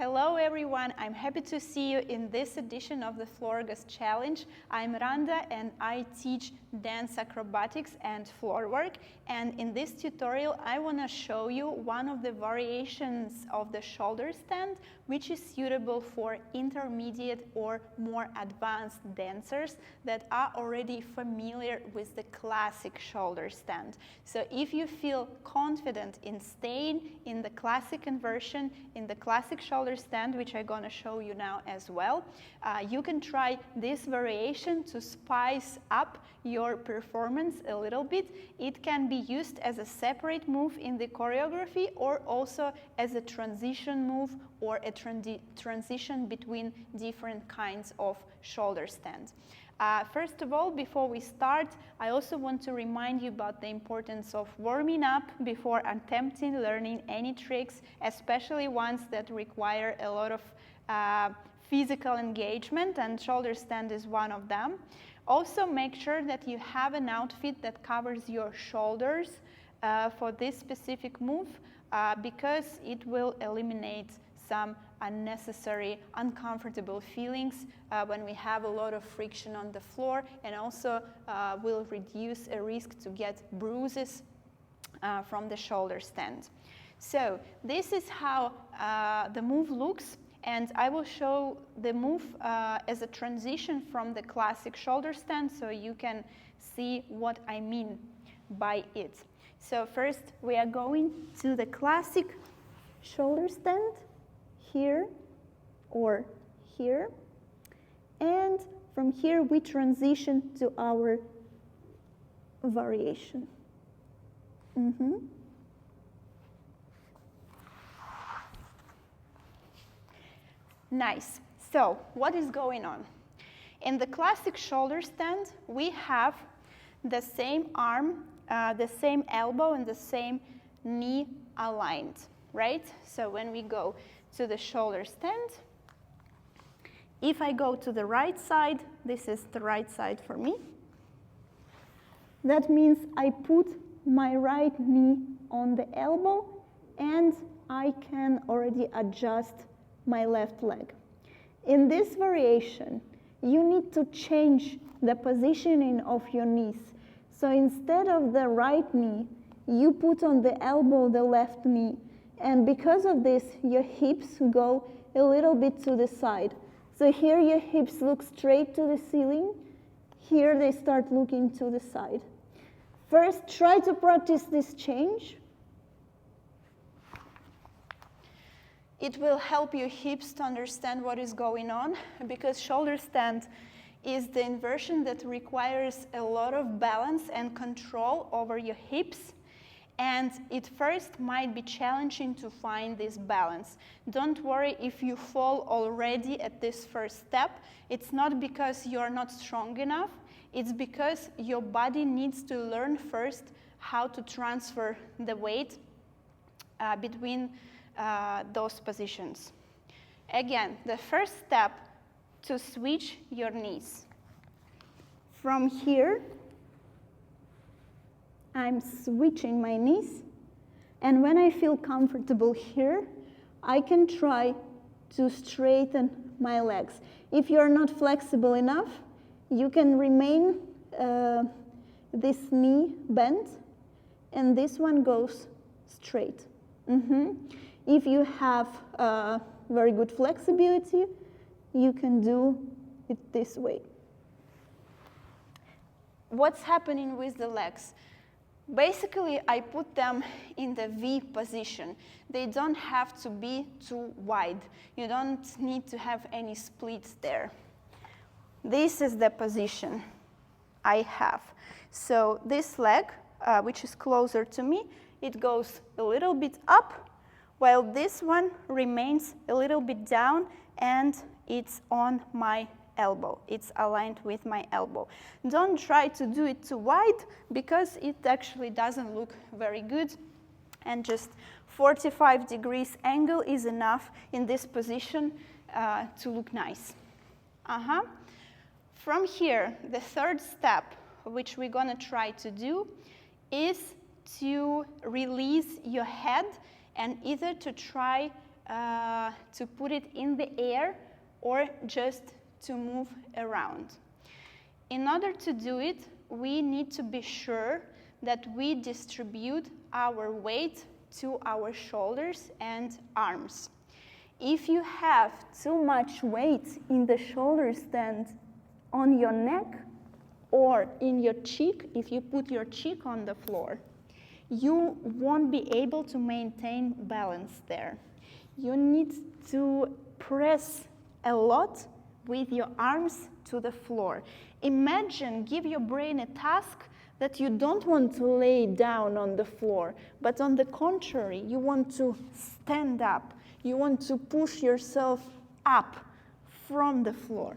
Hello everyone, I'm happy to see you in this edition of the Floorgust Challenge. I'm Randa and I teach dance acrobatics and floor work, and in this tutorial I want to show you one of the variations of the shoulder stand which is suitable for intermediate or more advanced dancers that are already familiar with the classic shoulder stand. So if you feel confident in staying in the classic version, in the classic shoulder stand, which I'm going to show you now as well, you can try this variation to spice up your performance a little bit. It can be used as a separate move in the choreography or also as a transition move or a transition between different kinds of shoulder stands. First of all, before we start, I also want to remind you about the importance of warming up before attempting learning any tricks, especially ones that require a lot of physical engagement, and shoulder stand is one of them. Also, make sure that you have an outfit that covers your shoulders for this specific move because it will eliminate some unnecessary, uncomfortable feelings when we have a lot of friction on the floor, and also will reduce a risk to get bruises from the shoulder stand. So this is how the move looks, and I will show the move as a transition from the classic shoulder stand so you can see what I mean by it. So first we are going to the classic shoulder stand, here or here, and from here we transition to our variation. Nice. So what is going on? In the classic shoulder stand we have the same arm, the same elbow and the same knee aligned, right? So when we go to the shoulder stand, if I go to the right side, this is the right side for me. That means I put my right knee on the elbow and I can already adjust my left leg. In this variation, you need to change the positioning of your knees. So instead of the right knee, you put on the elbow the left knee. And because of this, your hips go a little bit to the side. So here your hips look straight to the ceiling. Here they start looking to the side. First, try to practice this change. It will help your hips to understand what is going on, because shoulder stand is the inversion that requires a lot of balance and control over your hips. And it first might be challenging to find this balance. Don't worry if you fall already at this first step. It's not because you're not strong enough. It's because your body needs to learn first how to transfer the weight between those positions. Again, the first step to switch your knees. From here, I'm switching my knees, and when I feel comfortable here, I can try to straighten my legs. If you're not flexible enough, you can remain this knee bent, and this one goes straight. If you have very good flexibility, you can do it this way. What's happening with the legs? Basically, I put them in the V position. They don't have to be too wide. You don't need to have any splits there. This is the position I have. So this leg, which is closer to me, it goes a little bit up, while this one remains a little bit down and it's on my elbow. It's aligned with my elbow. Don't try to do it too wide because it actually doesn't look very good, and just 45 degrees angle is enough in this position to look nice. From here, the third step, which we're gonna try to do, is to release your head and either to try to put it in the air or just to move around. In order to do it, we need to be sure that we distribute our weight to our shoulders and arms. If you have too much weight in the shoulder stand on your neck or in your cheek, if you put your cheek on the floor, you won't be able to maintain balance there. You need to press a lot with your arms to the floor. Imagine, give your brain a task that you don't want to lay down on the floor, but on the contrary, you want to stand up. You want to push yourself up from the floor,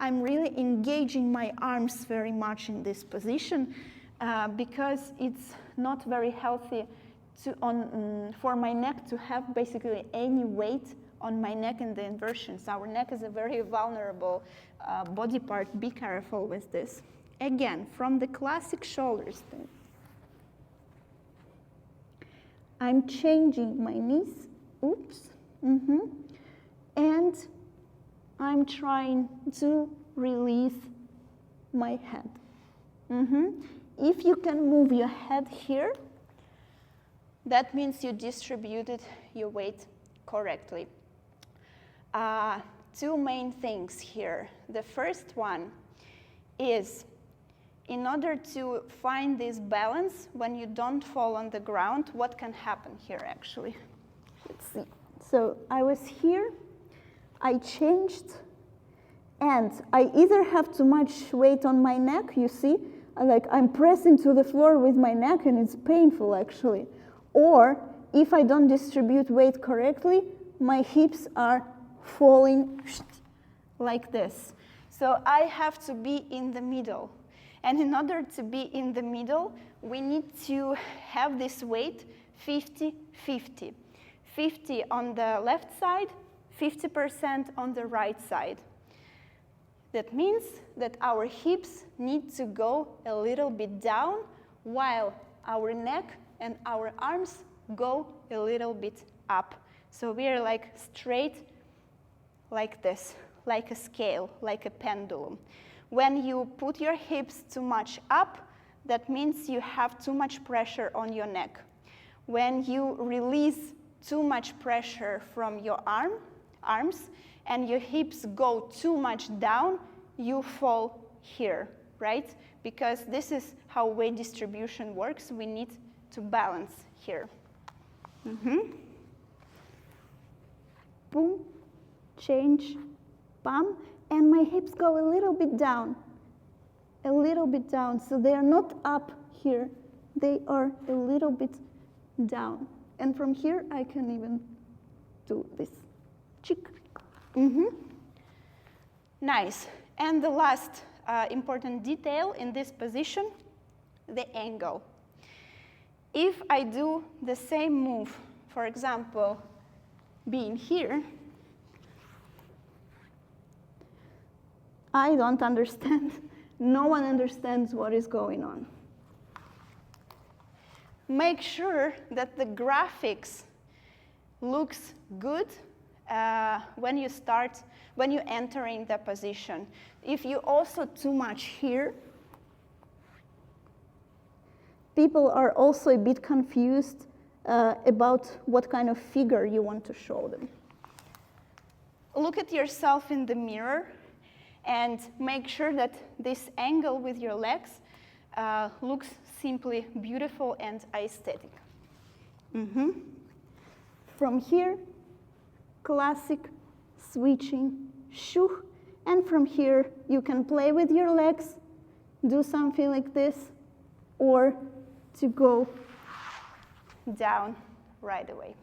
I'm really engaging my arms very much in this position because it's not very healthy for my neck to have basically any weight on my neck in the inversions. Our neck is a very vulnerable body part. Be careful with this. Again, from the classic shoulder stand, I'm changing my knees, and I'm trying to release my head. If you can move your head here, that means you distributed your weight correctly. Two main things here. The first one is, in order to find this balance when you don't fall on the ground, what can happen here actually? Let's see. So I was here, I changed, and I either have too much weight on my neck, you see, like I'm pressing to the floor with my neck and it's painful actually. Or if I don't distribute weight correctly, my hips are falling like this. So I have to be in the middle. And in order to be in the middle, we need to have this weight 50-50. 50 on the left side, 50% on the right side. That means that our hips need to go a little bit down while our neck and our arms go a little bit up. So we are like straight like this, like a scale, like a pendulum. When you put your hips too much up, that means you have too much pressure on your neck. When you release too much pressure from your arms and your hips go too much down, you fall here, right? Because this is how weight distribution works. We need to balance here. Boom, change, bam, and my hips go a little bit down, so they are not up here, they are a little bit down. And from here, I can even do this, chick. Nice. And the last important detail in this position, the angle. If I do the same move, for example, being here, I don't understand. No one understands what is going on. Make sure that the graphics looks good when you enter in the position. If you also too much here, people are also a bit confused about what kind of figure you want to show them. Look at yourself in the mirror and make sure that this angle with your legs looks simply beautiful and aesthetic. From here, classic switching, shoo, and from here you can play with your legs, do something like this, or to go down right away.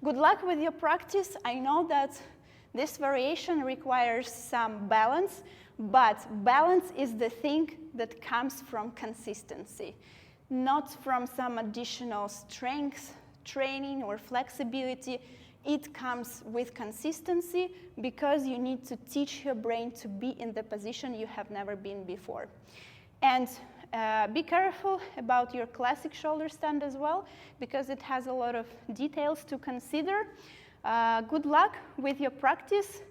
Good luck with your practice. I know that this variation requires some balance, but balance is the thing that comes from consistency, not from some additional strength training or flexibility. It comes with consistency because you need to teach your brain to be in the position you have never been before. And be careful about your classic shoulder stand as well, because it has a lot of details to consider. Good luck with your practice,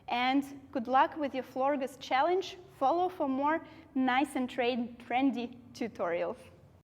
and good luck with your Floorgust challenge. Follow for more nice and trendy tutorials.